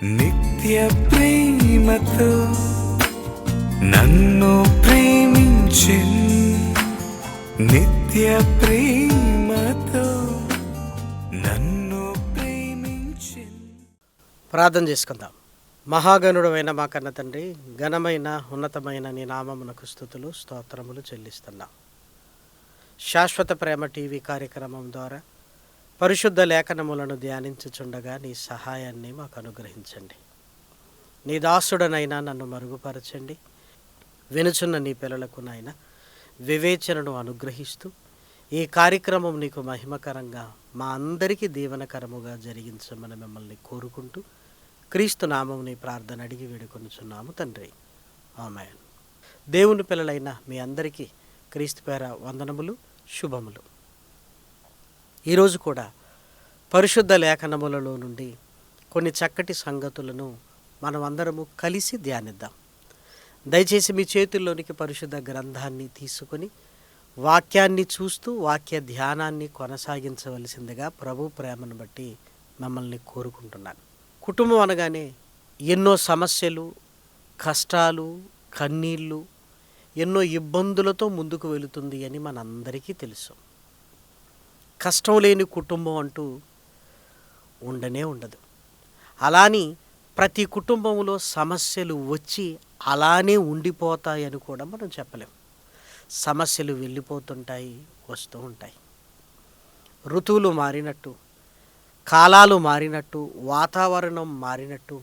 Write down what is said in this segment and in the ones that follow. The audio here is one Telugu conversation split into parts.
నిత్య ప్రేమతో నన్ను ప్రేమించిన్, నిత్య ప్రేమతో నన్ను ప్రేమించిన్. ప్రార్థన చేసుకుందాం. మహాగణుడమైన మా కన్న తండ్రి, ఘనమైన ఉన్నతమైన నీ నామమునకు స్తుతులు స్తోత్రములు చెల్లిస్తున్నాం. శాశ్వత ప్రేమ టీవీ కార్యక్రమం ద్వారా పరిశుద్ధ లేఖనములను ధ్యానించుచుండగా నీ సహాయాన్ని మాకు అనుగ్రహించండి. నీ దాసుడనైనా నన్ను మరుగుపరచండి. వినుచున్న నీ పిల్లలకు నాయన వివేచనను అనుగ్రహిస్తూ ఈ కార్యక్రమం నీకు మహిమకరంగా మా అందరికీ దీవెనకరముగా జరిగించమని మిమ్మల్ని కోరుకుంటూ క్రీస్తు నామం నీ ప్రార్థన అడిగి వేడుకొనుచున్నాము తండ్రి, ఆమేన్. దేవుని పిల్లలైన మీ అందరికీ క్రీస్తు పేర వందనములు, శుభములు. ఈరోజు కూడా పరిశుద్ధ లేఖనములలో నుండి కొన్ని చక్కటి సంగతులను మనం అందరము కలిసి ధ్యానిద్దాం. దయచేసి మీ చేతుల్లోనికి పరిశుద్ధ గ్రంథాన్ని తీసుకొని వాక్యాన్ని చూస్తూ వాక్య ధ్యానాన్ని కొనసాగించవలసిందిగా ప్రభు ప్రేమను బట్టి మిమ్మల్ని కోరుకుంటున్నాను. కుటుంబం అనగానే ఎన్నో సమస్యలు, కష్టాలు, కన్నీళ్ళు, ఎన్నో ఇబ్బందులతో ముందుకు వెళుతుంది అని మనందరికీ తెలుసు. కష్టం లేని కుటుంబం అంటూ ఉండనే ఉండదు. అలాని ప్రతి కుటుంబంలో సమస్యలు వచ్చి అలానే ఉండిపోతాయని కూడా మనం చెప్పలేం. సమస్యలు వెళ్ళిపోతుంటాయి, వస్తూ ఉంటాయి. ఋతువులు మారినట్టు, కాలాలు మారినట్టు, వాతావరణం మారినట్టు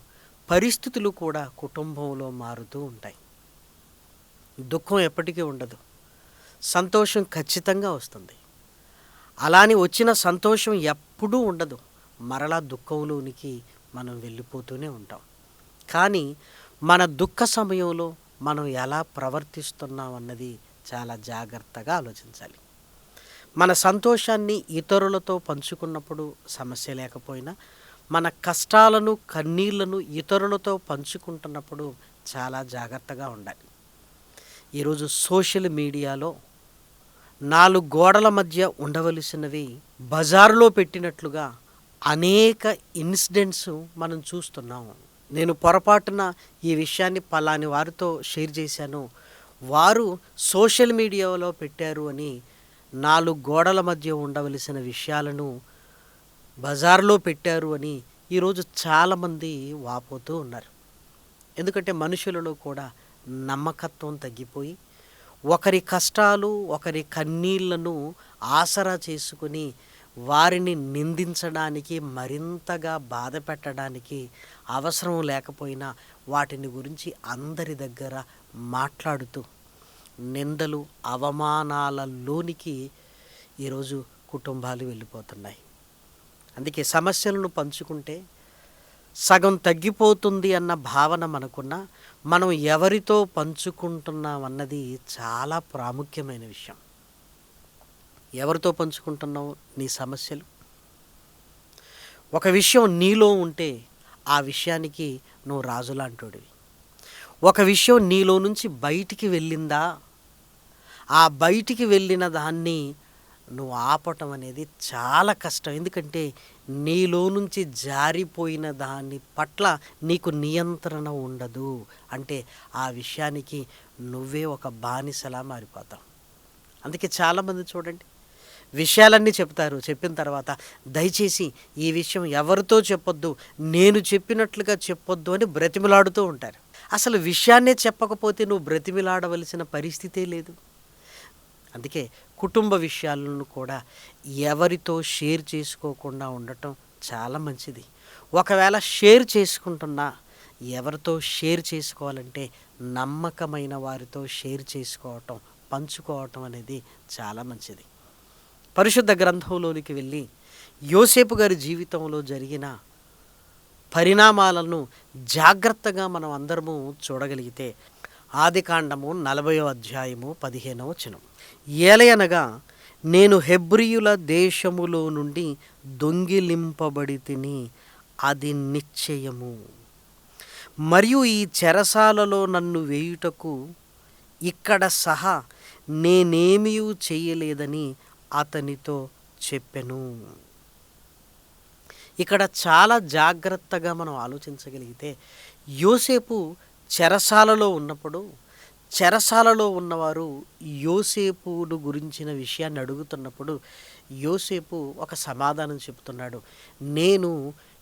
పరిస్థితులు కూడా కుటుంబంలో మారుతూ ఉంటాయి. దుఃఖం ఎప్పటికీ ఉండదు, సంతోషం ఖచ్చితంగా వస్తుంది. అలాని వచ్చిన సంతోషం ఎప్పుడూ ఉండదు, మరలా దుఃఖంలోనికి మనం వెళ్ళిపోతూనే ఉంటాం. కానీ మన దుఃఖ సమయంలో మనం ఎలా ప్రవర్తిస్తున్నాం అన్నది చాలా జాగ్రత్తగా ఆలోచించాలి. మన సంతోషాన్ని ఇతరులతో పంచుకున్నప్పుడు సమస్య లేకపోయినా మన కష్టాలను, కన్నీళ్లను ఇతరులతో పంచుకుంటున్నప్పుడు చాలా జాగ్రత్తగా ఉండాలి. ఈరోజు సోషల్ మీడియాలో 4 గోడల మధ్య ఉండవలసినవి బజారులో పెట్టినట్లుగా అనేక ఇన్సిడెంట్స్ మనం చూస్తున్నాము. నేను పొరపాటున ఈ విషయాన్ని పలాని వారితో షేర్ చేశాను, వారు సోషల్ మీడియాలో పెట్టారు అని 4 గోడల మధ్య ఉండవలసిన విషయాలను బజారులో పెట్టారు అని ఈరోజు చాలామంది వాపోతూ ఉన్నారు. ఎందుకంటే మనుషులలో కూడా నమ్మకత్వం తగ్గిపోయి ఒకరి కష్టాలు, ఒకరి కన్నీళ్లను ఆసరా చేసుకుని వారిని నిందించడానికి, మరింతగా బాధ పెట్టడానికి అవసరం లేకపోయినా వాటిని గురించి అందరి దగ్గర మాట్లాడుతూ నిందలు, అవమానాలలోనికి ఈరోజు కుటుంబాలు వెళ్ళిపోతున్నాయి. అందుకే సమస్యలను పంచుకుంటే సగం తగ్గిపోతుంది అన్న భావన మనకున్నా మనం ఎవరితో పంచుకుంటున్నాం అన్నది చాలా ప్రాముఖ్యమైన విషయం. ఎవరితో పంచుకుంటున్నావు నీ సమస్యలు? ఒక విషయం నీలో ఉంటే ఆ విషయానికి నువ్వు రాజులాంటోడివి. ఒక విషయం నీలో నుంచి బయటికి వెళ్ళిందా, ఆ బయటికి వెళ్ళిన దాన్ని నువ్వు ఆపటం అనేది చాలా కష్టం. ఎందుకంటే నీలో నుంచి జారిపోయిన దాని పట్ల నీకు నియంత్రణ ఉండదు. అంటే ఆ విషయానికి నువ్వే ఒక బానిసలా మారిపోతావు. అందుకే చాలామంది చూడండి, విషయాలన్నీ చెప్తారు, చెప్పిన తర్వాత దయచేసి ఈ విషయం ఎవరితో చెప్పొద్దు, నేను చెప్పినట్లుగా చెప్పొద్దు అని బ్రతిమిలాడుతూ ఉంటారు. అసలు విషయాన్నే చెప్పకపోతే నువ్వు బ్రతిమిలాడవలసిన పరిస్థితే లేదు. అందుకే కుటుంబ విషయాలను కూడా ఎవరితో షేర్ చేసుకోకుండా ఉండటం చాలా మంచిది. ఒకవేళ షేర్ చేసుకుంటున్నా ఎవరితో షేర్ చేసుకోవాలంటే నమ్మకమైన వారితో షేర్ చేసుకోవటం, పంచుకోవటం అనేది చాలా మంచిది. పరిశుద్ధ గ్రంథంలోనికి వెళ్ళి యోసేపు గారి జీవితంలో జరిగిన పరిణామాలను జాగ్రత్తగా మనం అందరము చూడగలిగితే ఆదికాండము 40వ అధ్యాయము 15వ వచనం. ఏలయనగా నేను హెబ్రీయుల దేశములో నుండి దొంగిలింపబడి తిని, అది నిశ్చయము. మరియు ఈ చెరసాలలో నన్ను వేయుటకు ఇక్కడ సహా నేనేమీ చేయలేదని అతనితో చెప్పెను. ఇక్కడ చాలా జాగ్రత్తగా మనం ఆలోచించగలిగితే యోసేపు చెరసాలలో ఉన్నప్పుడు చెరసాలలో ఉన్నవారు యోసేపును గురించిన విషయాన్ని అడుగుతున్నప్పుడు యోసేపు ఒక సమాధానం చెప్తున్నాడు. నేను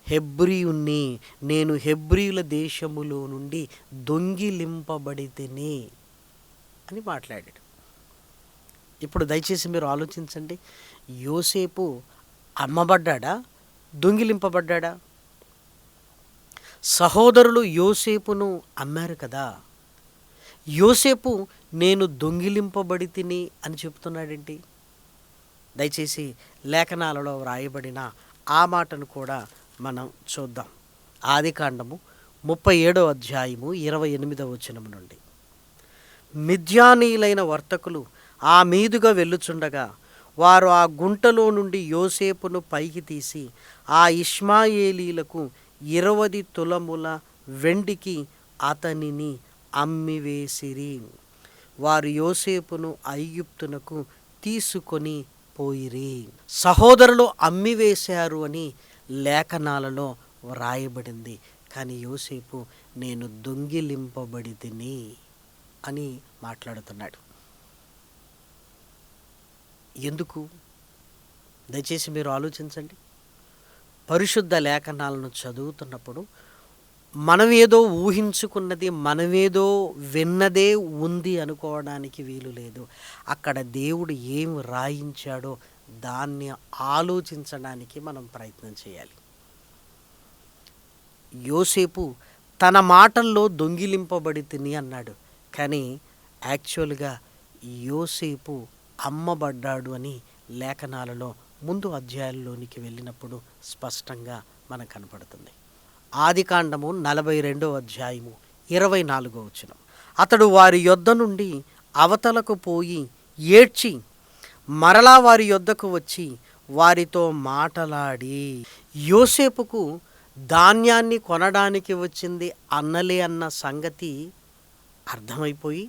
హెబ్రీయుణ్ణి, నేను హెబ్రీయుల దేశములో నుండి దొంగిలింపబడితిని అని మాట్లాడాడు. ఇప్పుడు దయచేసి మీరు ఆలోచించండి, యోసేపు అమ్మబడ్డాడా, దొంగిలింపబడ్డాడా? సహోదరులు యోసేపును అమ్మారు కదా. యోసేపు నేను దొంగిలింపబడి తిని అని చెప్తున్నాడేంటి? దయచేసి లేఖనాలలో వ్రాయబడిన ఆ మాటను కూడా మనం చూద్దాం. ఆదికాండము 37వ అధ్యాయము 28వ వచనం నుండి. మిద్యానీయులైన వర్తకులు ఆ మీదుగా వెళ్ళుచుండగా వారు ఆ గుంటలో నుండి యోసేపును పైకి తీసి ఆ ఇష్మాయేలీలకు 20 తులముల వెండికి అతనిని అమ్మివేసిరి. వారు యోసేపును ఐగుప్తునకు తీసుకొని పోయిరి. సహోదరులు అమ్మివేశారు అని లేఖనాలలో వ్రాయబడింది. కానీ యోసేపు నేను దొంగిలింపబడి తిని అని మాట్లాడుతున్నాడు. ఎందుకు? దయచేసి మీరు ఆలోచించండి. పరిశుద్ధ లేఖనాలను చదువుతున్నప్పుడు మనమేదో ఊహించుకున్నది, మనమేదో విన్నదే ఉంది అనుకోవడానికి వీలు లేదు. అక్కడ దేవుడు ఏం రాయించాడో దాన్ని ఆలోచించడానికి మనం ప్రయత్నం చేయాలి. యోసేపు తన మాటల్లో దొంగిలింపబడి తిని అన్నాడు, కానీ యాక్చువల్గా యోసేపు అమ్మబడ్డాడు అని లేఖనాలలో ముందు అధ్యాయంలోనికి వెళ్ళినప్పుడు స్పష్టంగా మనకు కనపడుతుంది. ఆదికాండము 42వ అధ్యాయము 24వ వచనం. అతడు వారి యొద్ద నుండి అవతలకు పోయి ఏడ్చి మరలా వారి యొద్దకు వచ్చి వారితో మాటలాడి, యోసేపుకు ధాన్యాన్ని కొనడానికి వచ్చింది అన్నలే అన్న సంగతి అర్థమైపోయి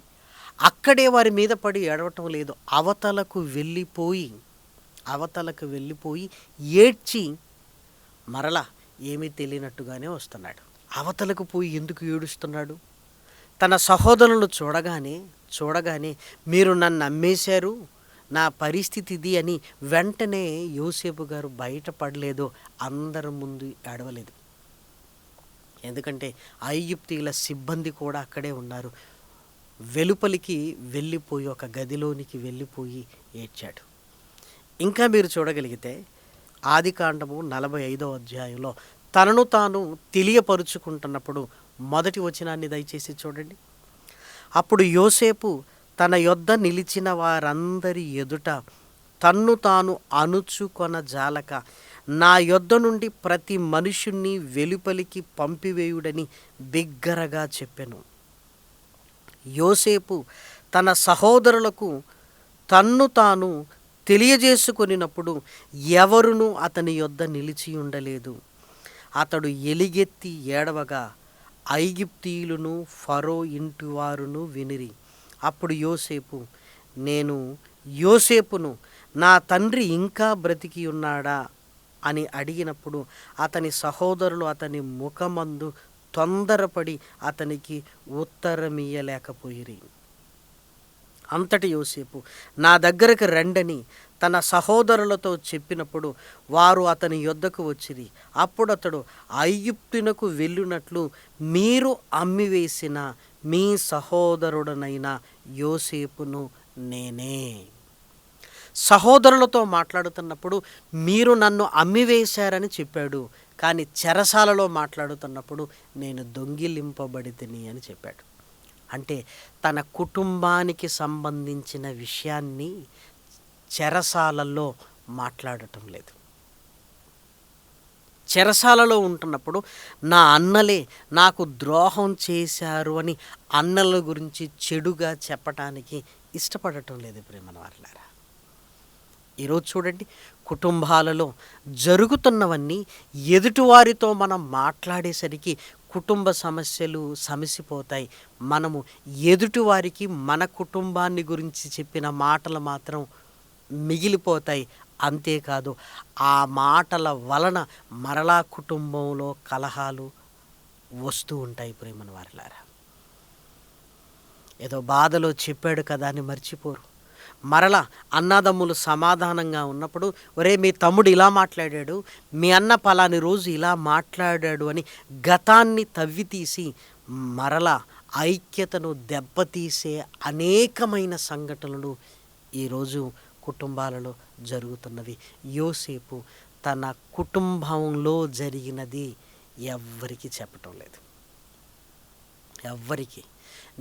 అక్కడే వారి మీద పడి ఏడవటం లేదు, అవతలకు వెళ్ళిపోయి ఏడ్చి మరలా ఏమీ తెలియనట్టుగానే వస్తున్నాడు. అవతలకు పోయి ఎందుకు ఏడుస్తున్నాడు? తన సహోదరులను చూడగానే మీరు నన్ను అమ్మేశారు, నా పరిస్థితి ఇది అని వెంటనే యోసేపు గారు బయటపడలేదు, అందరి ముందు ఏడవలేదు. ఎందుకంటే ఐగుప్తీయుల సిబ్బంది కూడా అక్కడే ఉన్నారు. వెలుపలికి వెళ్ళిపోయి ఒక గదిలోనికి వెళ్ళిపోయి ఏడ్చాడు. ఇంకా మీరు చూడగలిగితే ఆదికాండము 45వ అధ్యాయంలో తనను తాను తెలియపరుచుకుంటున్నప్పుడు మొదటి వచనాన్ని దయచేసి చూడండి. అప్పుడు యోసేపు తన యొద్ద నిలిచిన వారందరి ఎదుట తన్ను తాను అణుచుకొన జాలక నా యొద్ద నుండి ప్రతి మనుషుణ్ణి వెలుపలికి పంపివేయుడని బిగ్గరగా చెప్పెను. యోసేపు తన సహోదరులకు తన్ను తాను తెలియజేసుకొనినప్పుడు ఎవరునూ అతని యొద్ద నిలిచి ఉండలేదు. అతడు ఎలిగెత్తి ఏడవగా ఐగుప్తీయులను ఫరో ఇంటి వారును వినిరి. అప్పుడు యోసేపు, నేను యోసేపును, నా తండ్రి ఇంకా బ్రతికి ఉన్నాడా అని అడిగినప్పుడు అతని సహోదరులు అతని ముఖమందు తొందరపడి అతనికి ఉత్తరమియ్యలేకపోయిరి. అంతటి యోసేపు నా దగ్గరకు రండని తన సహోదరులతో చెప్పినప్పుడు వారు అతని యొద్దకు వచ్చిరి. అప్పుడు అతడు ఐగుప్తునకు వెళ్ళినట్లు మీరు అమ్మివేసిన మీ సహోదరుడనైన యోసేపును నేనే. సహోదరులతో మాట్లాడుతున్నప్పుడు మీరు నన్ను అమ్మివేశారని చెప్పాడు, కానీ చెరసాలలో మాట్లాడుతున్నప్పుడు నేను దొంగిలింపబడి తిని అని చెప్పాడు. అంటే తన కుటుంబానికి సంబంధించిన విషయాన్ని చెరసాలలో మాట్లాడటం లేదు. చెరసాలలో ఉంటున్నప్పుడు నా అన్నలే నాకు ద్రోహం చేశారు అని అన్నల గురించి చెడుగా చెప్పటానికి ఇష్టపడటం లేదు ప్రేమన వాళ్ళారా. ఈరోజు చూడండి, కుటుంబాలలో జరుగుతున్నవన్నీ ఎదుటివారితో మనం మాట్లాడేసరికి కుటుంబ సమస్యలు సమసిపోతాయి. మనము ఎదుటివారికి మన కుటుంబాన్ని గురించి చెప్పిన మాటలు మాత్రం మిగిలిపోతాయి. అంతేకాదు ఆ మాటల వలన మరలా కుటుంబంలో కలహాలు వస్తూ ఉంటాయి ప్రేమను వారిలారా. ఏదో బాధలో చెప్పాడు కదా అని మర్చిపోరు. మరలా అన్నదమ్ములు సమాధానంగా ఉన్నప్పుడు, ఒరే మీ తమ్ముడు ఇలా మాట్లాడాడు, మీ అన్న పలాని రోజు ఇలా మాట్లాడాడు అని గతాన్ని తవ్వితీసి మరలా ఐక్యతను దెబ్బతీసే అనేకమైన సంఘటనలు ఈరోజు కుటుంబాలలో జరుగుతున్నవి. యోసేపు తన కుటుంబంలో జరిగినది ఎవ్వరికీ చెప్పటం లేదు. ఎవ్వరికి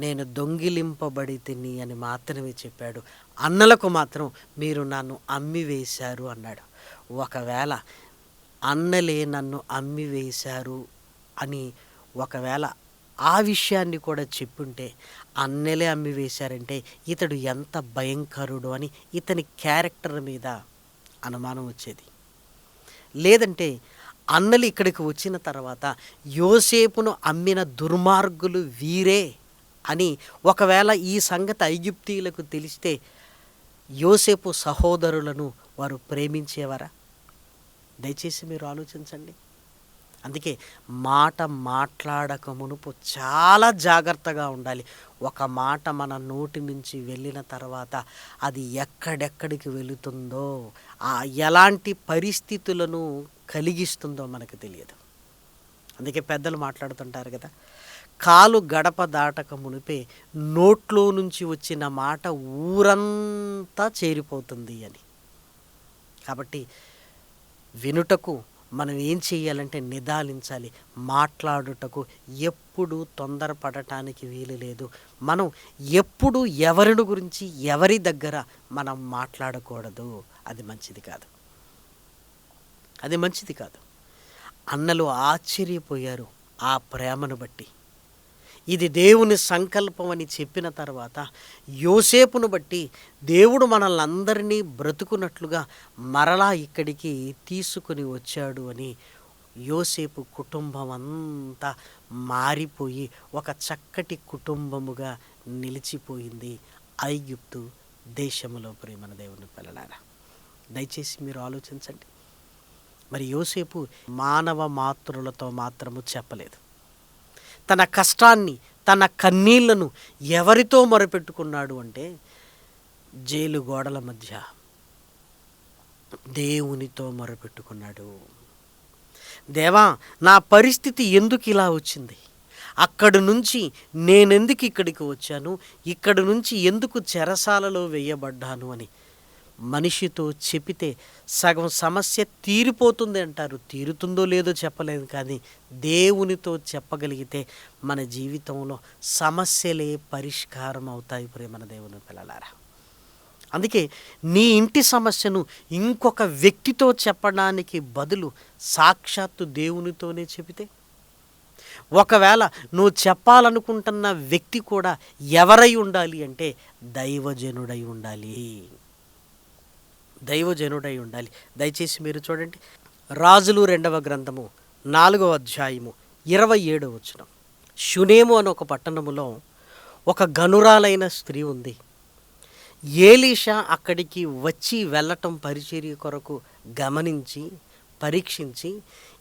నేను దొంగిలింపబడి తిని అని మాత్రమే చెప్పాడు. అన్నలకు మాత్రం మీరు నన్ను అమ్మివేశారు అన్నాడు. ఒకవేళ అన్నలే నన్ను అమ్మివేశారు అని ఒకవేళ ఆ విషయాన్ని కూడా చెప్పుంటే, అన్నలే అమ్మివేశారంటే ఇతడు ఎంత భయంకరుడు అని ఇతని క్యారెక్టర్ మీద అనుమానం వచ్చేది. లేదంటే అన్నలు ఇక్కడికి వచ్చిన తర్వాత యోసేపును అమ్మిన దుర్మార్గులు వీరే అని ఒకవేళ ఈ సంగతి ఐగుప్తీయులకు తెలిస్తే యోసేపు సహోదరులను వారు ప్రేమించేవారా? దయచేసి మీరు ఆలోచించండి. అందుకే మాట మాట్లాడక మునుపు చాలా జాగ్రత్తగా ఉండాలి. ఒక మాట మన నోటి నుంచి వెళ్ళిన తర్వాత అది ఎక్కడెక్కడికి వెళుతుందో, ఎలాంటి పరిస్థితులను కలిగిస్తుందో మనకు తెలియదు. అందుకే పెద్దలు మాట్లాడుతుంటారు కదా, కాలు గడప దాటక మునిపే నోట్లో నుంచి వచ్చిన మాట ఊరంతా చేరిపోతుంది అని. కాబట్టి వినుటకు మనం ఏం చేయాలంటే నిదాలించాలి. మాట్లాడుటకు ఎప్పుడు తొందరపడటానికి వీలు లేదు. మనం ఎప్పుడు ఎవరిని గురించి ఎవరి దగ్గర మనం మాట్లాడకూడదు. అది మంచిది కాదు. అది మంచిది కాదు. అన్నలు ఆశ్చర్యపోయారు ఆ ప్రేమను బట్టి. ఇది దేవుని సంకల్పం అని చెప్పిన తర్వాత యోసేపును బట్టి దేవుడు మనల్ని అందరినీ బ్రతుకున్నట్లుగా మరలా ఇక్కడికి తీసుకుని వచ్చాడు అని యోసేపు కుటుంబం అంతా మారిపోయి ఒక చక్కటి కుటుంబముగా నిలిచిపోయింది ఐగుప్తు దేశములో. ప్రేమన దేవుని పిల్లలారా, దయచేసి మీరు ఆలోచించండి. మరి యోసేపు మానవ మాతృలతో మాత్రము చెప్పలేదు. తన కష్టాన్ని, తన కన్నీళ్లను ఎవరితో మొరపెట్టుకున్నాడు అంటే జైలు గోడల మధ్య దేవునితో మొరపెట్టుకున్నాడు. దేవా, నా పరిస్థితి ఎందుకు ఇలా వచ్చింది? అక్కడి నుంచి నేనెందుకు ఇక్కడికి వచ్చాను? ఇక్కడి నుంచి ఎందుకు చెరసాలలో వేయబడ్డాను అని మనిషితో చెప్పితే సగం సమస్య తీరిపోతుంది అంటారు. తీరుతుందో లేదో చెప్పలేదు, కానీ దేవునితో చెప్పగలిగితే మన జీవితంలో సమస్యలే పరిష్కారం అవుతాయి. ప్రేమన దేవుని పిల్లలారా, అందుకే నీ ఇంటి సమస్యను ఇంకొక వ్యక్తితో చెప్పడానికి బదులు సాక్షాత్తు దేవునితోనే చెబితే, ఒకవేళ నువ్వు చెప్పాలనుకుంటున్న వ్యక్తి కూడా ఎవరై ఉండాలి అంటే దైవజనుడై ఉండాలి. దైవజనుడై ఉండాలి. దయచేసి మీరు చూడండి, రాజులు 2వ గ్రంథము 4వ అధ్యాయము 27వ వచనం. షునేము అని ఒక పట్టణములో ఒక గనురాలైన స్త్రీ ఉంది. ఏలీషా అక్కడికి వచ్చి వెళ్ళటం పరిచర్య కొరకు గమనించి పరీక్షించి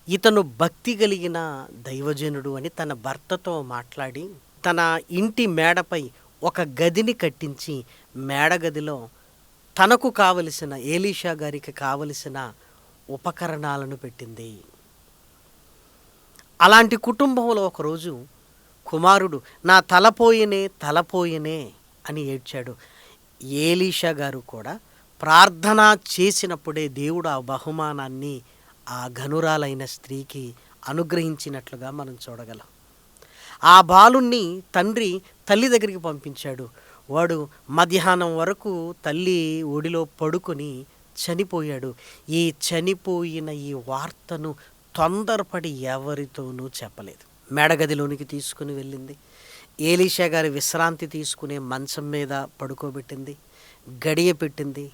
ఇతను భక్తి కలిగిన దైవజనుడు అని తన భర్తతో మాట్లాడి తన ఇంటి మేడపై ఒక గదిని కట్టించి మేడగదిలో తనకు కావలసిన, ఏలీషా గారికి కావలసిన ఉపకరణాలను పెట్టింది. అలాంటి కుటుంబంలో ఒకరోజు కుమారుడు నా తలపోయినే అని ఏడ్చాడు. ఏలీషా గారు కూడా ప్రార్థన చేసినప్పుడే దేవుడు ఆ బహుమానాన్ని ఆ ఘనురాలైన స్త్రీకి అనుగ్రహించినట్లుగా మనం చూడగలం. ఆ బాలుణ్ణి తండ్రి తల్లి దగ్గరికి పంపించాడు. వాడు మధ్యాహ్నం వరకు తల్లి ఒడిలో పడుకొని చనిపోయాడు. ఈ చనిపోయిన ఈ వార్తను తొందరపడి ఎవరితోనూ చెప్పలేదు. మేడగదిలోనికి తీసుకుని వెళ్ళింది. ఏలీషా గారి విశ్రాంతి తీసుకునే మంచం మీద పడుకోబెట్టింది, గడియ పెట్టింది.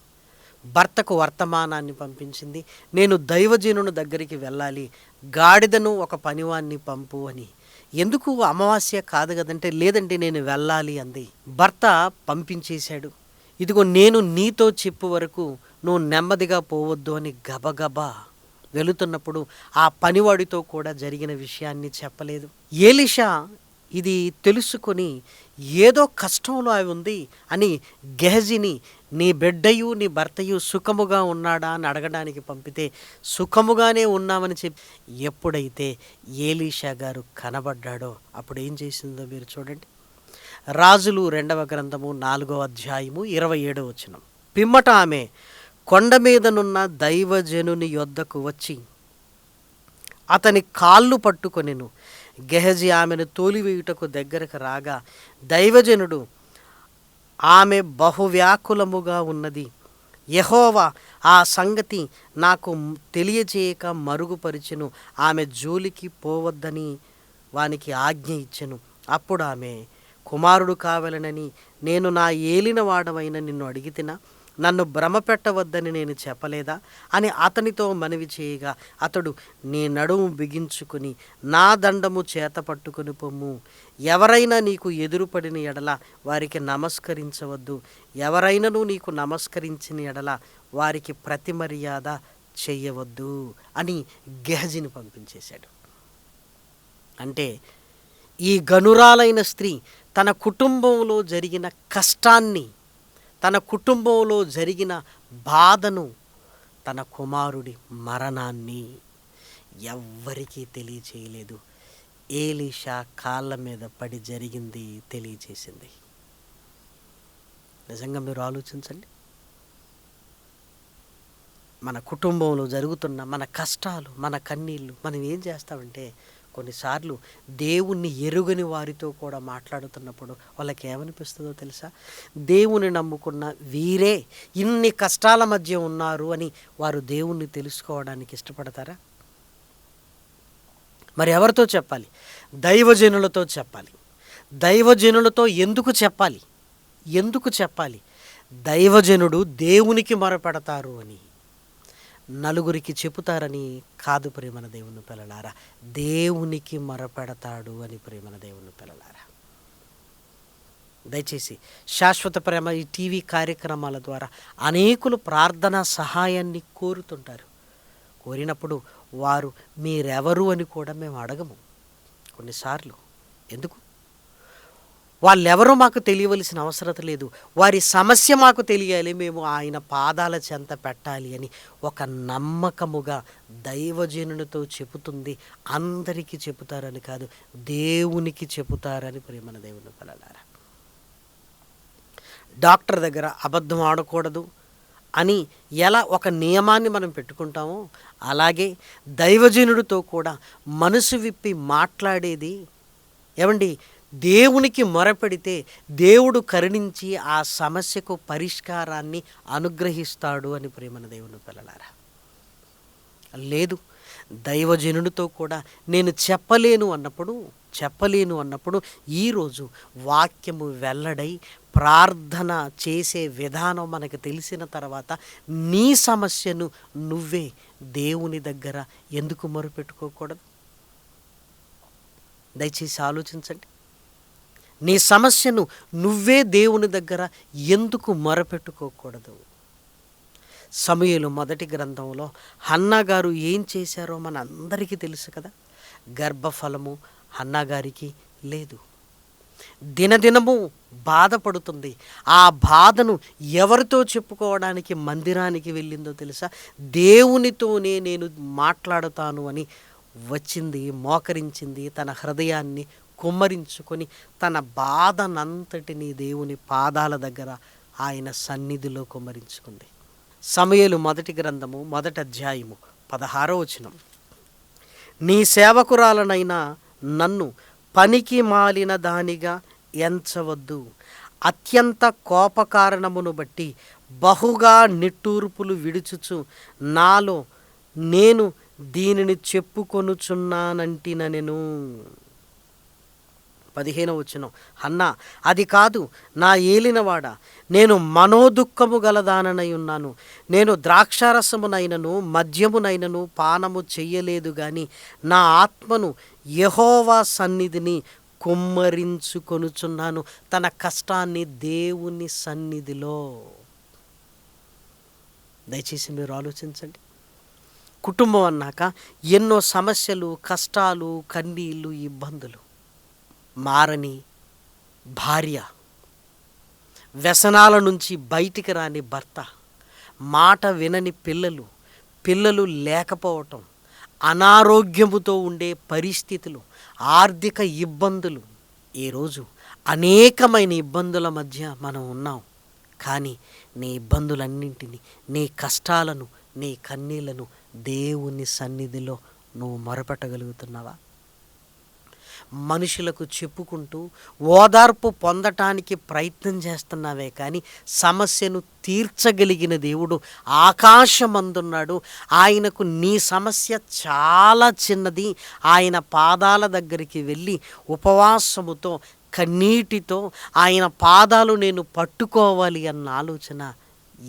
భర్తకు వర్తమానాన్ని పంపించింది, నేను దైవజనుని దగ్గరికి వెళ్ళాలి, గాడిదను ఒక పనివాన్ని పంపు అని. ఎందుకు అమావాస్య కాదు కదంటే, లేదంటే నేను వెళ్ళాలి అంది. భర్త పంపించేశాడు. ఇదిగో నేను నీతో చెప్పు వరకు నువ్వు నెమ్మదిగా పోవద్దు అని గబగబా వెళుతున్నప్పుడు ఆ పనివాడితో కూడా జరిగిన విషయాన్ని చెప్పలేదు. ఎలీషా ఇది తెలుసుకొని ఏదో కష్టంలో అవి ఉంది అని గెహజీని నీ బిడ్డయు నీ భర్తయు సుఖముగా ఉన్నాడా అని అడగడానికి పంపితే సుఖముగానే ఉన్నామని చెప్పి ఎప్పుడైతే ఎలీషా గారు కనబడ్డాడో అప్పుడు ఏం చేసిందో మీరు చూడండి. రాజులు 2వ గ్రంథము 4వ అధ్యాయము 27వ వచనం. పిమ్మట ఆమె కొండ మీదనున్న దైవజనుని యొద్దకు వచ్చి అతని కాళ్ళు పట్టుకొనెను. గెహజీ ఆమెను తోలివేయుటకు దగ్గరకు రాగా దైవజనుడు ఆమె బహువ్యాకులముగా ఉన్నది, యెహోవా ఆ సంగతి నాకు తెలియచేయక మరుగుపరిచెను, ఆమె జోలికి పోవద్దని వానికి ఆజ్ఞ ఇచ్చెను. అప్పుడు ఆమె కుమారుడు కావాలనని నేను నా ఏలిన వాడవైన నిన్ను అడిగితినా, నన్ను భ్రమ పెట్టవద్దని నేను చెప్పలేదా అని అతనితో మనవి చేయగా అతడు నీ నడుము బిగించుకుని నా దండము చేత పట్టుకుని పొమ్ము, ఎవరైనా నీకు ఎదురుపడిన ఎడల వారికి నమస్కరించవద్దు, ఎవరైనాను నీకు నమస్కరించిన ఎడల వారికి ప్రతి మర్యాద చెయ్యవద్దు అని గెహజీని పంపించేశాడు. అంటే ఈ గనురాలైన స్త్రీ తన కుటుంబంలో జరిగిన కష్టాన్ని, తన కుటుంబంలో జరిగిన బాధను, తన కుమారుడి మరణాన్ని ఎవ్వరికీ తెలియచేయలేదు. ఎలీషా కాళ్ళ మీద పడి జరిగింది తెలియచేసింది. నిజంగా మీరు ఆలోచించండి. మన కుటుంబంలో జరుగుతున్న మన కష్టాలు, మన కన్నీళ్ళు మనం ఏం చేస్తామంటే కొన్నిసార్లు దేవుణ్ణి ఎరుగని వారితో కూడా మాట్లాడుతున్నప్పుడు వాళ్ళకి ఏమనిపిస్తుందో తెలుసా? దేవుని నమ్ముకున్న వీరే ఇన్ని కష్టాల మధ్య ఉన్నారు అని వారు దేవుణ్ణి తెలుసుకోవడానికి ఇష్టపడతారా? మరి ఎవరితో చెప్పాలి? దైవజనులతో చెప్పాలి. దైవజనులతో ఎందుకు చెప్పాలి? ఎందుకు చెప్పాలి? దైవజనుడు దేవునికి మొరపెడతారు అని, నలుగురికి చెబుతారని కాదు ప్రేమన దేవుని పిల్లలారా, దేవునికి మొరపెడతాడు అని ప్రేమన దేవుని పిల్లలారా. దయచేసి శాశ్వత ప్రేమ ఈ టీవీ కార్యక్రమాల ద్వారా అనేకులు ప్రార్థనా సహాయాన్ని కోరుతుంటారు. కోరినప్పుడు వారు మీరెవరు అని కూడా మేము అడగము. కొన్నిసార్లు ఎందుకు? వాళ్ళెవరో మాకు తెలియవలసిన అవసరం లేదు, వారి సమస్య మాకు తెలియాలి, మేము ఆయన పాదాల చెంత పెట్టాలి అని ఒక నమ్మకముగా దైవజనునితో చెబుతుంది. అందరికీ చెబుతారని కాదు, దేవునికి చెబుతారని ప్రేమన దేవుని పిల్లలారా. డాక్టర్ దగ్గర అబద్ధం ఆడకూడదు అని ఎలా ఒక నియమాన్ని మనం పెట్టుకుంటామో అలాగే దైవజనుడితో కూడా మనసు విప్పి మాట్లాడేది. ఏమండి, దేవునికి మొరపెడితే దేవుడు కరుణించి ఆ సమస్యకు పరిష్కారాన్ని అనుగ్రహిస్తాడు అని ప్రేమన దేవుని పిల్లలారా. లేదు, దైవజనుడితో కూడా నేను చెప్పలేను అన్నప్పుడు ఈరోజు వాక్యము వెల్లడై ప్రార్థన చేసే విధానం మనకు తెలిసిన తర్వాత నీ సమస్యను నువ్వే దేవుని దగ్గర ఎందుకు మొరపెట్టుకోకూడదు? దయచేసి ఆలోచించండి. నీ సమస్యను నువ్వే దేవుని దగ్గర ఎందుకు మొరపెట్టుకోకూడదు? సమూయేలు 1వ గ్రంథంలో హన్నా గారు ఏం చేశారో మన అందరికీ తెలుసు కదా. గర్భఫలము హన్నా గారికి లేదు, దినదినము బాధపడుతుంది. ఆ బాధను ఎవరితో చెప్పుకోవడానికి మందిరానికి వెళ్ళిందో తెలుసా? దేవునితోనే నేను మాట్లాడుతాను అని వచ్చింది, మోకరించింది, తన హృదయాన్ని కుమ్మరించుకొని తన బాధనంతటిని దేవుని పాదాల దగ్గర ఆయన సన్నిధిలో కుమ్మరించుకుంది. సమూయేలు 1వ గ్రంథము 1వ అధ్యాయము 16వ వచనం. నీ సేవకురాలనైనా నన్ను పనికి మాలిన దానిగా ఎంచవద్దు, అత్యంత కోపకారణమును బట్టి బహుగా నిట్టూర్పులు విడుచుచు నాలో నేను దీనిని చెప్పుకొనుచున్నానంటిన నేను. 15వ వచనం. హన్నా, అది కాదు నా ఏలినవాడ, నేను మనోదుఃఖము గలదాననై ఉన్నాను. నేను ద్రాక్షారసమునైనను మద్యమునైనను పానము చెయ్యలేదు గాని నా ఆత్మను యెహోవా సన్నిధిని కుమ్మరించుకొనుచున్నాను. తన కష్టాన్ని దేవుని సన్నిధిలో దయచేసి మీరు ఆలోచించండి. కుటుంబం అన్నాక ఎన్నో సమస్యలు, కష్టాలు, కన్నీళ్ళు, ఇబ్బందులు. మారని భార్య, వ్యసనాల నుంచి బయటికి రాని భర్త, మాట వినని పిల్లలు, పిల్లలు లేకపోవటం, అనారోగ్యముతో ఉండే పరిస్థితులు, ఆర్థిక ఇబ్బందులు. ఈరోజు అనేకమైన ఇబ్బందుల మధ్య మనం ఉన్నాం. కానీ నీ ఇబ్బందులన్నింటినీ, నీ కష్టాలను, నీ కన్నీళ్లను దేవుని సన్నిధిలో నువ్వు మొరపెట్టగలుగుతున్నావా? మనుషులకు చెప్పుకుంటూ ఓదార్పు పొందటానికి ప్రయత్నం చేస్తున్నావే కానీ సమస్యను తీర్చగలిగిన దేవుడు ఆకాశమందున్నాడు. ఆయనకు నీ సమస్య చాలా చిన్నది. ఆయన పాదాల దగ్గరికి వెళ్ళి ఉపవాసముతో, కన్నీటితో ఆయన పాదాలు నేను పట్టుకోవాలి అన్న ఆలోచన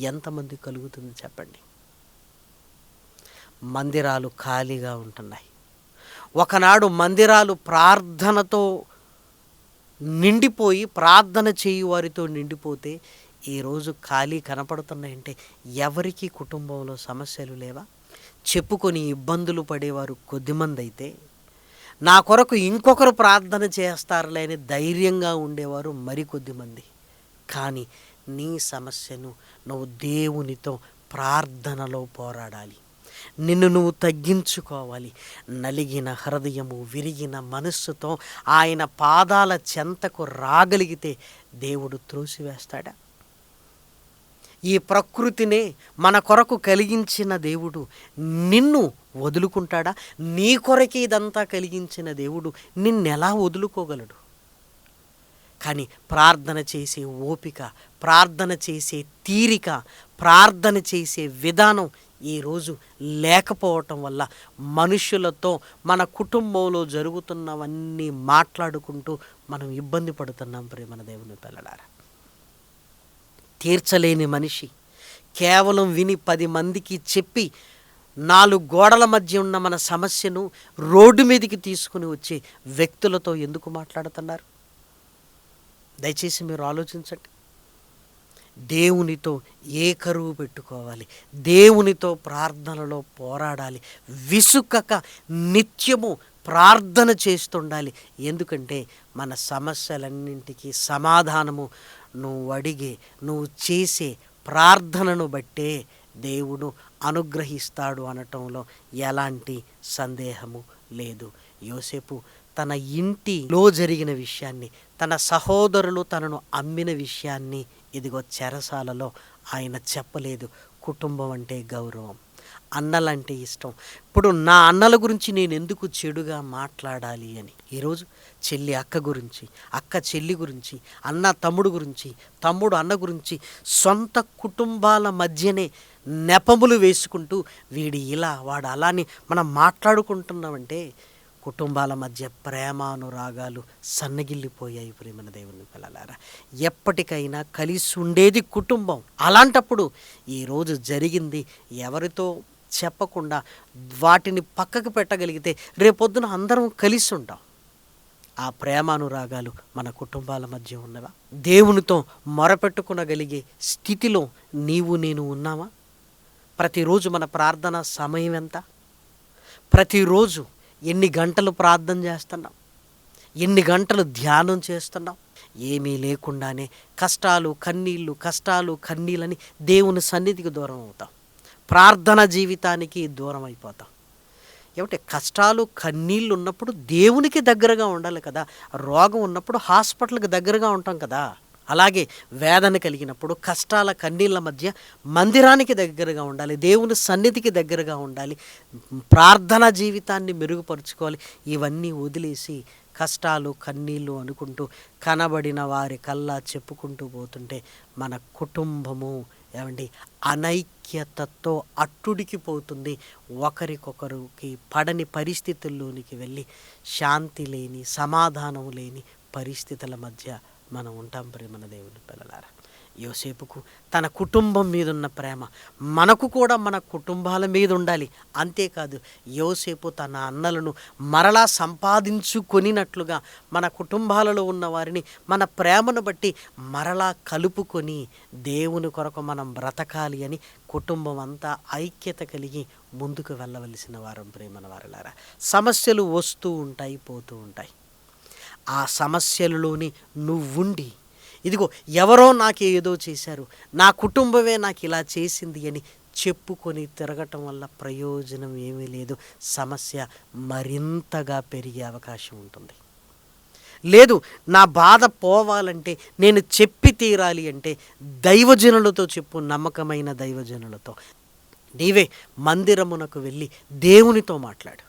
ఎంతమంది కలుగుతుంది చెప్పండి? మందిరాలు ఖాళీగా ఉంటున్నాయి. ఒకనాడు మందిరాలు ప్రార్థనతో నిండిపోయి, ప్రార్థన చేయు వారితో నిండిపోతే ఈరోజు ఖాళీ కనపడుతున్నాయంటే ఎవరికి కుటుంబంలో సమస్యలు లేవా? చెప్పుకొని ఇబ్బందులు పడేవారు కొద్దిమంది అయితే, నా కొరకు ఇంకొకరు ప్రార్థన చేస్తారులే అని ధైర్యంగా ఉండేవారు మరికొద్దిమంది. కానీ నీ సమస్యను నువ్వు దేవునితో ప్రార్థనలో పోరాడాలి. నిన్ను నువ్వు తగ్గించుకోవాలి. నలిగిన హృదయము, విరిగిన మనస్సుతో ఆయన పాదాల చెంతకు రాగలిగితే దేవుడు త్రోసివేస్తాడా? ఈ ప్రకృతినే మన కొరకు కలిగించిన దేవుడు నిన్ను వదులుకుంటాడా? నీ కొరకే ఇదంతా కలిగించిన దేవుడు నిన్నెలా వదులుకోగలడు? కానీ ప్రార్థన చేసే ఓపిక, ప్రార్థన చేసే తీరిక, ప్రార్థన చేసే విధానం ఈరోజు లేకపోవటం వల్ల మనుషులతో, మన కుటుంబంలో జరుగుతున్నవన్నీ మాట్లాడుకుంటూ మనం ఇబ్బంది పడుతున్నాం. ప్రియమైన దేవుని పిల్లలారా, తీర్చలేని మనిషి కేవలం విని 10 మందికి చెప్పి 4 గోడల మధ్య ఉన్న మన సమస్యను రోడ్డు మీదకి తీసుకుని వచ్చే వ్యక్తులతో ఎందుకు మాట్లాడుతున్నారు? దయచేసి మీరు ఆలోచించండి. దేవునితో ఏకరువు పెట్టుకోవాలి. దేవునితో ప్రార్థనలో పోరాడాలి. విసుకక నిత్యము ప్రార్థన చేస్తుండాలి. ఎందుకంటే మన సమస్యలన్నింటికీ సమాధానము నువ్వు అడిగే, నువ్వు చేసే ప్రార్థనను బట్టే దేవుడు అనుగ్రహిస్తాడు అనటంలో ఎలాంటి సందేహము లేదు. యోసేపు తన ఇంటిలో జరిగిన విషయాన్ని, తన సహోదరులు తనను అమ్మిన విషయాన్ని ఇదిగో చెరసాలలో ఆయన చెప్పలేదు. కుటుంబం అంటే గౌరవం, అన్నలంటే ఇష్టం. ఇప్పుడు నా అన్నల గురించి నేను ఎందుకు చెడుగా మాట్లాడాలి అని ఈరోజు చెల్లి అక్క గురించి, అక్క చెల్లి గురించి, అన్న తమ్ముడు గురించి, తమ్ముడు అన్న గురించి సొంత కుటుంబాల మధ్యనే నెపములు వేసుకుంటూ వీడి ఇలా వాడు అలా అని మనం మాట్లాడుకుంటున్నామంటే కుటుంబాల మధ్య ప్రేమానురాగాలు సన్నగిల్లిపోయాయి. ప్రేమన దేవుని పిల్లలారా, ఎప్పటికైనా కలిసి ఉండేది కుటుంబం. అలాంటప్పుడు ఈరోజు జరిగింది ఎవరితో చెప్పకుండా వాటిని పక్కకు పెట్టగలిగితే రేపొద్దున అందరం కలిసి ఉంటాం. ఆ ప్రేమానురాగాలు మన కుటుంబాల మధ్య ఉన్నవా? దేవునితో మొరపెట్టుకునగలిగే స్థితిలో నీవు నేను ఉన్నావా? ప్రతిరోజు మన ప్రార్థన సమయం ఎంత? ప్రతిరోజు ఎన్ని గంటలు ప్రార్థన చేస్తున్నాం? ఎన్ని గంటలు ధ్యానం చేస్తున్నాం? ఏమీ లేకుండానే కష్టాలు కన్నీళ్ళని దేవుని సన్నిధికి దూరం అవుతాం. ప్రార్థన జీవితానికి దూరం అయిపోతాం. ఏమంటే కష్టాలు కన్నీళ్ళు ఉన్నప్పుడు దేవునికి దగ్గరగా ఉండాలి కదా. రోగం ఉన్నప్పుడు హాస్పిటల్కి దగ్గరగా ఉంటాం కదా. అలాగే వేదన కలిగినప్పుడు కష్టాల కన్నీళ్ళ మధ్య మందిరానికి దగ్గరగా ఉండాలి, దేవుని సన్నిధికి దగ్గరగా ఉండాలి, ప్రార్థనా జీవితాన్ని మెరుగుపరుచుకోవాలి. ఇవన్నీ వదిలేసి కష్టాలు కన్నీళ్ళు అనుకుంటూ కనబడిన వారి కల్లా చెప్పుకుంటూ పోతుంటే మన కుటుంబము ఏమండి అనైక్యతతో అట్టుడికి పోతుంది. ఒకరికొకరికి పడని పరిస్థితుల్లోనికి వెళ్ళి శాంతి లేని, సమాధానం లేని పరిస్థితుల మధ్య మనం ఉంటాం. ప్రేమన దేవుని పిల్లలారా, యోసేపుకు తన కుటుంబం మీద ఉన్న ప్రేమ మనకు కూడా మన కుటుంబాల మీద ఉండాలి. అంతేకాదు యోసేపు తన అన్నలను మరలా సంపాదించుకొనినట్లుగా మన కుటుంబాలలో ఉన్న వారిని మన ప్రేమను బట్టి మరలా కలుపుకొని దేవుని కొరకు మనం బ్రతకాలి అని కుటుంబం అంతా ఐక్యత కలిగి ముందుకు వెళ్ళవలసిన వారం ప్రేమన వారలారా. సమస్యలు వస్తూ ఉంటాయి, పోతూ ఉంటాయి. ఆ సమస్యలలోని నువ్వుండి ఇదిగో ఎవరో నాకు ఏదో చేశారు, నా కుటుంబమే నాకు ఇలా చేసింది అని చెప్పుకొని తిరగటం వల్ల ప్రయోజనం ఏమీ లేదు. సమస్య మరింతగా పెరిగే అవకాశం ఉంటుంది. లేదు, నా బాధ పోవాలంటే నేను చెప్పి తీరాలి అంటే దైవజనులతో చెప్పు, నమ్మకమైన దైవజనులతో. నీవే మందిరమునకు వెళ్ళి దేవునితో మాట్లాడు.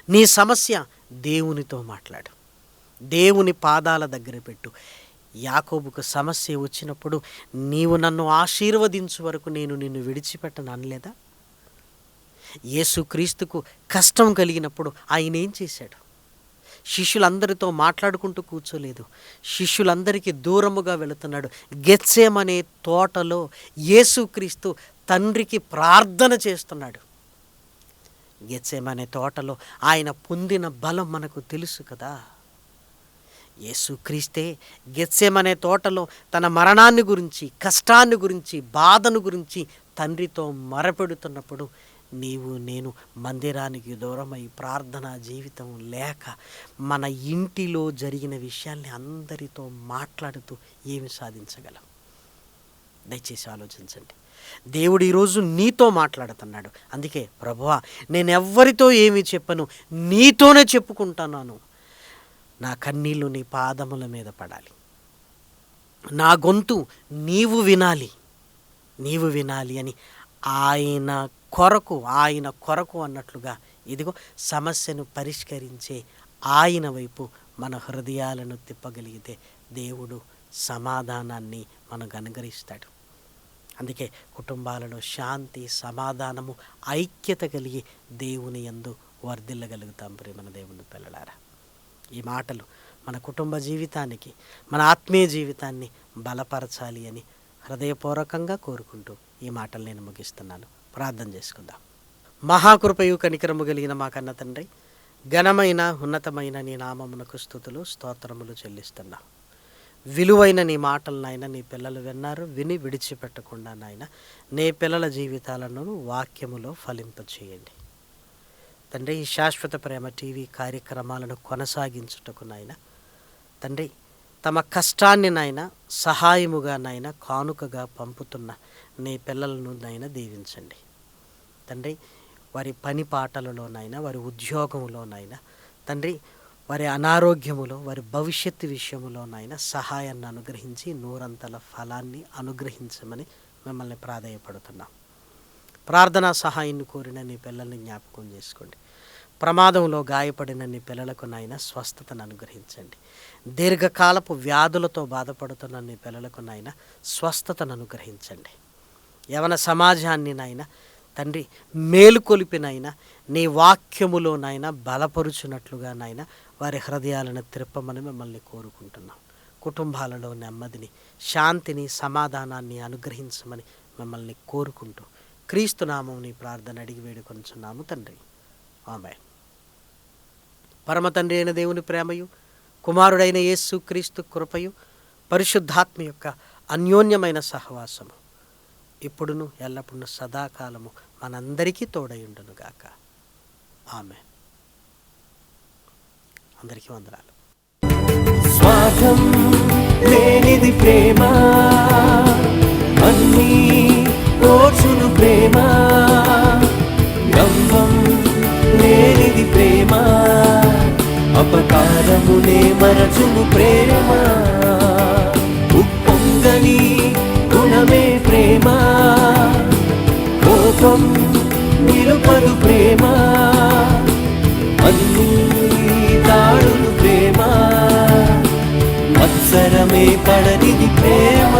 నీ సమస్య దేవునితో మాట్లాడు. దేవుని పాదాల దగ్గర పెట్టు. యాకోబుకు సమస్య వచ్చినప్పుడు నీవు నన్ను ఆశీర్వదించు వరకు నేను నిన్ను విడిచిపెట్టను అనలేదా? యేసుక్రీస్తుకు కష్టం కలిగినప్పుడు ఆయన ఏం చేశాడు? శిష్యులందరితో మాట్లాడుకుంటూ కూర్చోలేదు. శిష్యులందరికీ దూరముగా వెళుతున్నాడు. గెత్సేమనే తోటలో యేసుక్రీస్తు తండ్రికి ప్రార్థన చేస్తున్నాడు. గెత్సేమనే తోటలో ఆయన పొందిన బలం మనకు తెలుసు కదా. యేసుక్రీస్తే గెత్సేమనే తోటలో తన మరణాన్ని గురించి, కష్టాన్ని గురించి, బాధను గురించి తండ్రితో మొరపెడుతున్నప్పుడు నీవు నేను మందిరానికి దూరమై ప్రార్థనా జీవితం లేక మన ఇంటిలో జరిగిన విషయాల్ని అందరితో మాట్లాడుతూ ఏమి సాధించగలం? దయచేసి ఆలోచించండి. దేవుడు ఈరోజు నీతో మాట్లాడుతున్నాడు. అందుకే ప్రభువా, నేను ఎవ్వరితో ఏమీ చెప్పను, నీతోనే చెప్పుకుంటున్నాను. నా కన్నీళ్ళు నీ పాదముల మీద పడాలి. నా గొంతు నీవు వినాలి అని ఆయన కొరకు అన్నట్లుగా ఇదిగో సమస్యను పరిష్కరించే ఆయన వైపు మన హృదయాలను తిప్పగలిగితే దేవుడు సమాధానాన్ని మనకు అనుగ్రహిస్తాడు. అందుకే కుటుంబాలలో శాంతి, సమాధానము, ఐక్యత కలిగి దేవుని యందు వర్ధిల్లగలుగుతాం ప్రియమైన దేవుని పిల్లలారా. ఈ మాటలు మన కుటుంబ జీవితానికి, మన ఆత్మీయ జీవితాన్ని బలపరచాలి అని హృదయపూర్వకంగా కోరుకుంటూ ఈ మాటలు నేను ముగిస్తున్నాను. ప్రార్థన చేసుకుందాం. మహాకృపయు కనికరము కలిగిన మా కన్న తండ్రి, ఘనమైన ఉన్నతమైన నీ నామమునకు స్తుతులు స్తోత్రములు చెల్లిస్తున్నాం. విలువైన నీ మాటలు నాయన నీ పిల్లలు విన్నారు, విని విడిచిపెట్టకుండా నాయన నీ పిల్లల జీవితాలను వాక్యములో ఫలింపచేయండి తండ్రి. ఈ శాశ్వత ప్రేమ టీవీ కార్యక్రమాలను కొనసాగించుటకు నాయన తండ్రి, తమ కష్టాన్ని నాయన సహాయముగా నాయన కానుకగా పంపుతున్న నీ పిల్లలను నాయన దీవించండి తండ్రి. వారి పని పాటలలోనైనా, వారి ఉద్యోగంలోనైనా తండ్రి, వారి అనారోగ్యములో, వారి భవిష్యత్తు విషయములోనైనా సహాయాన్ని అనుగ్రహించి నూరంతల ఫలాన్ని అనుగ్రహించమని మిమ్మల్ని ప్రాధేయపడుతున్నాం. ప్రార్థనా సహాయాన్ని కోరిన నీ పిల్లల్ని జ్ఞాపకం చేసుకోండి. ప్రమాదంలో గాయపడిన నీ పిల్లలకు నాయన స్వస్థతను అనుగ్రహించండి. దీర్ఘకాలపు వ్యాధులతో బాధపడుతున్న నీ పిల్లలకు నాయన స్వస్థతను అనుగ్రహించండి. యవన సమాజాన్ని నాయన తండ్రి మేలుకొలిపినైనా నీ వాక్యములోనైనా బలపరుచున్నట్లుగా నాయన వారి హృదయాలను త్రిప్పమని మిమ్మల్ని కోరుకుంటున్నాం. కుటుంబాలలో నెమ్మదిని, శాంతిని, సమాధానాన్ని అనుగ్రహించమని మిమ్మల్ని కోరుకుంటూ క్రీస్తు నామం నీ ప్రార్థన అడిగి వేడుకొంచున్నాము తండ్రి. ఆమేన్. పరమ తండ్రి అయిన దేవుని ప్రేమయు, కుమారుడైన యేసు క్రీస్తు కృపయు, పరిశుద్ధాత్మ యొక్క అన్యోన్యమైన సహవాసము ఇప్పుడును ఎల్లప్పుడూ సదాకాలము మనందరికీ తోడయుండును గాక. ఆమేన్. అందరికీ వందనాలు. స్వార్థం లేనిది ప్రేమ, అన్నీ ఓర్చును ప్రేమ. గంభం లేనిది ప్రేమ, అపకారమునే మరచును ప్రేమ. ఉప్పొంగని గుణమే ప్రేమ, కోపం నిలుపదు ప్రేమ. అన్నీ తాడును ప్రేమ, మత్సరమే పడనిది ప్రేమ.